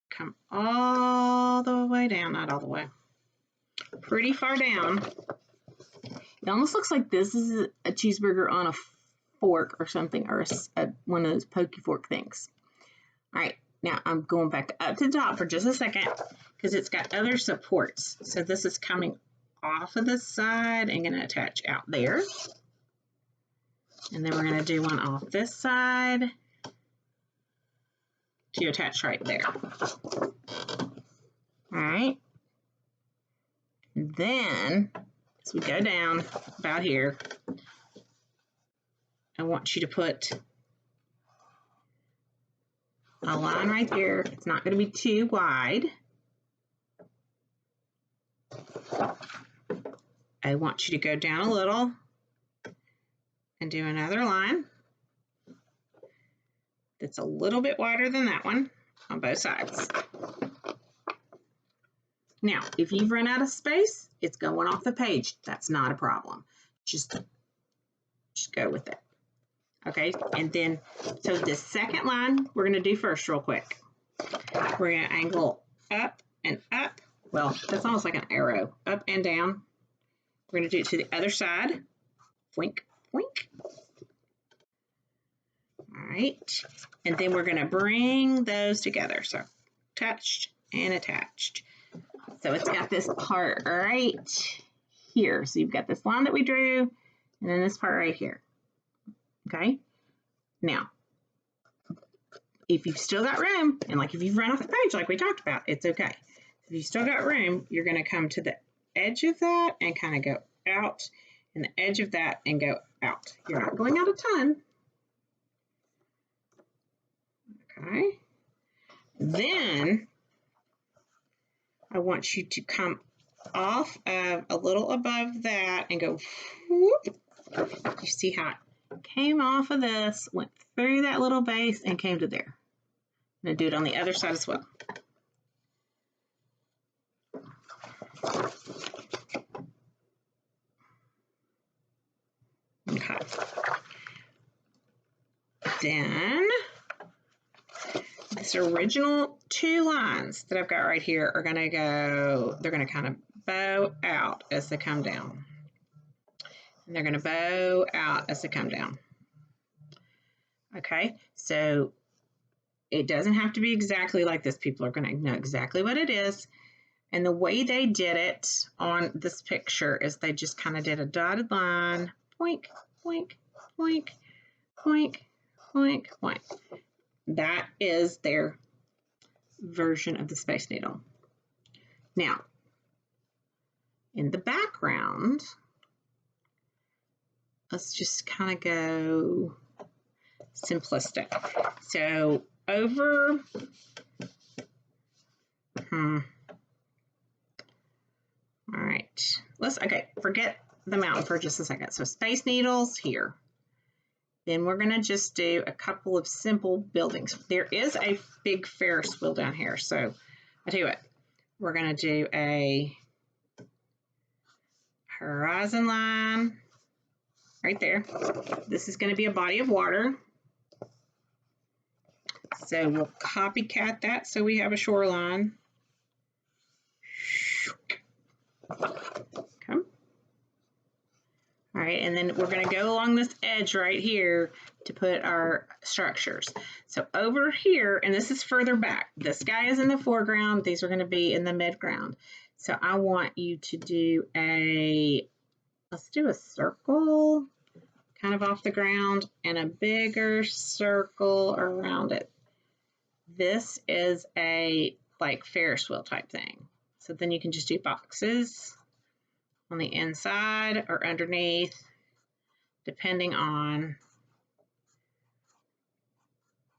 come all the way down, not all the way, pretty far down. It almost looks like this is a cheeseburger on a fork or something, or one of those pokey fork things. All right, now I'm going back up to the top for just a second because it's got other supports. So this is coming off of this side and going to attach out there. And then we're going to do one off this side to attach right there. All right. And then as we go down about here, I want you to put a line right there. It's not going to be too wide. I want you to go down a little and do another line that's a little bit wider than that one on both sides. Now, if you've run out of space, it's going off the page. That's not a problem. Just go with it. Okay, and then, so the second line we're going to do first real quick. We're going to angle up and up. Well, that's almost like an arrow, up and down. We're going to do it to the other side. Wink, wink. All right, and then we're going to bring those together. So attached and attached. So it's got this part right here. So you've got this line that we drew, and then this part right here. Okay, now, if you've still got room, and like if you've run off the page like we talked about, it's okay. If you've still got room, you're going to come to the edge of that and kind of go out, and the edge of that and go out. You're not going out a ton. Okay. Then I want you to come off of a little above that and go whoop. You see how it came off of this, went through that little base and came to there. I'm going to do it on the other side as well. Okay. Then this original two lines that I've got right here are going to go, they're going to kind of bow out as they come down. And they're going to bow out as they come down. Okay, so it doesn't have to be exactly like this. People are going to know exactly what it is. And the way they did it on this picture is they just kind of did a dotted line, poink, poink, poink, poink, poink, poink. That is their version of the Space Needle. Now, in the background, let's just kind of go simplistic. So over, all right, okay, forget the mountain for just a second. So Space Needles here. Then we're going to just do a couple of simple buildings. There is a big Ferris wheel down here. So I'll tell you what, we're going to do a horizon line right there. This is going to be a body of water. So we'll copycat that so we have a shoreline. Okay. All right, and then we're going to go along this edge right here to put our structures. So over here, and this is further back, this guy is in the foreground, these are going to be in the midground. So I want you to do let's do a circle kind of off the ground and a bigger circle around it. This is a like Ferris wheel type thing. So then you can just do boxes on the inside or underneath, depending on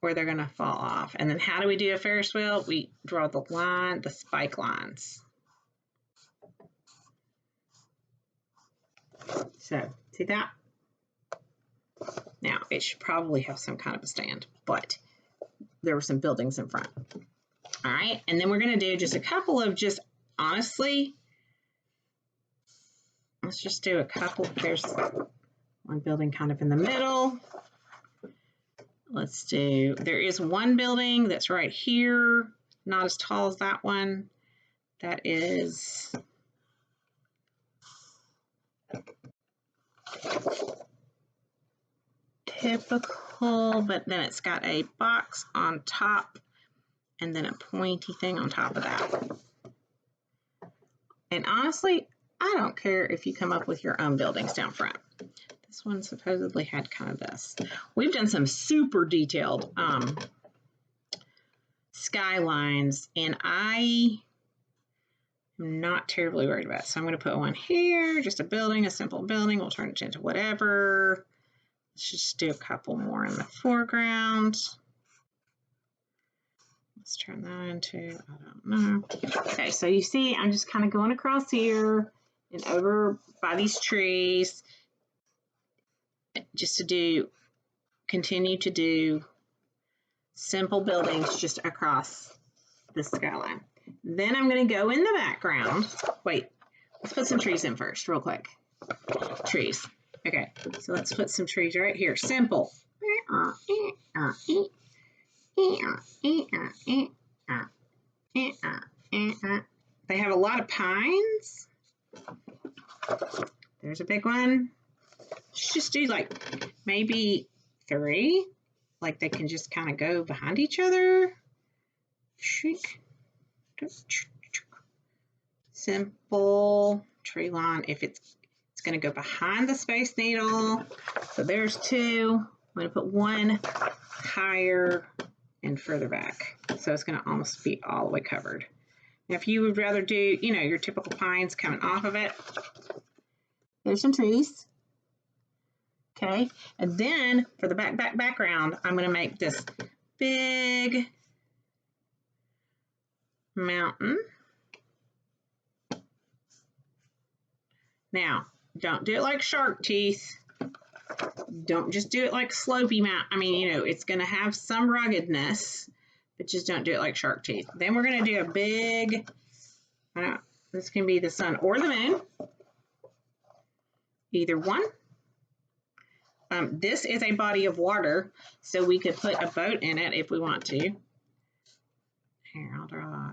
where they're going to fall off. And then how do we do a Ferris wheel? We draw the line, the spike lines. So, see that? Now, it should probably have some kind of a stand, but there were some buildings in front. All right, and then we're going to do just a couple of honestly, let's just do a couple. There's one building kind of in the middle. There is one building that's right here not as tall as that one. That is typical, but then it's got a box on top and then a pointy thing on top of that. And honestly, I don't care if you come up with your own buildings down front. This one supposedly had kind of this. We've done some super detailed skylines, and I am not terribly worried about it. So I'm going to put one here, just a building, a simple building. We'll turn it into whatever. Let's just do a couple more in the foreground. Let's turn that into, I don't know. Okay, so you see, I'm just kind of going across here and over by these trees just to continue to do simple buildings just across the skyline. Then I'm going to go in the background. Wait, let's put some trees in first, real quick. Trees. Okay, so let's put some trees right here. Simple. They have a lot of pines. There's a big one. Let's just do like maybe 3. Like they can just kind of go behind each other. Simple tree line. If it's going to go behind the Space Needle. So there's 2. I'm going to put 1 higher and further back. So it's going to almost be all the way covered. Now, if you would rather do, you know, your typical pines coming off of it, there's some trees. Okay, and then for the background, I'm going to make this big mountain. Now, don't do it like shark teeth. Don't just do it like slopey mountain. I mean, you know, it's going to have some ruggedness, but just don't do it like shark teeth. Then we're going to do a big, this can be the sun or the moon, either one. This is a body of water, so we could put a boat in it if we want to. Here, I'll draw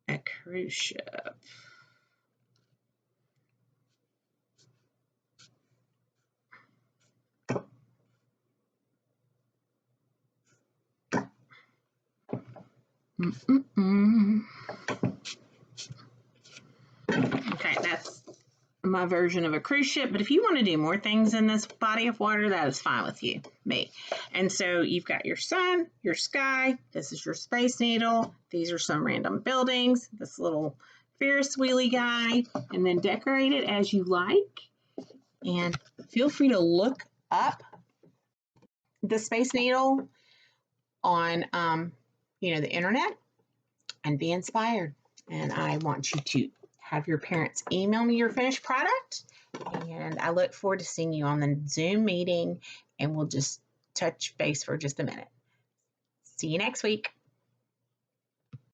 a cruise ship. Okay, that's my version of a cruise ship, but if you want to do more things in this body of water, that is fine with me. And so you've got your sun, your sky, this is your Space Needle, these are some random buildings, this little Ferris wheelie guy, and then decorate it as you like. And feel free to look up the Space Needle on the internet and be inspired. And I want you to have your parents email me your finished product, and I look forward to seeing you on the Zoom meeting, and we'll just touch base for just a minute. See you next week.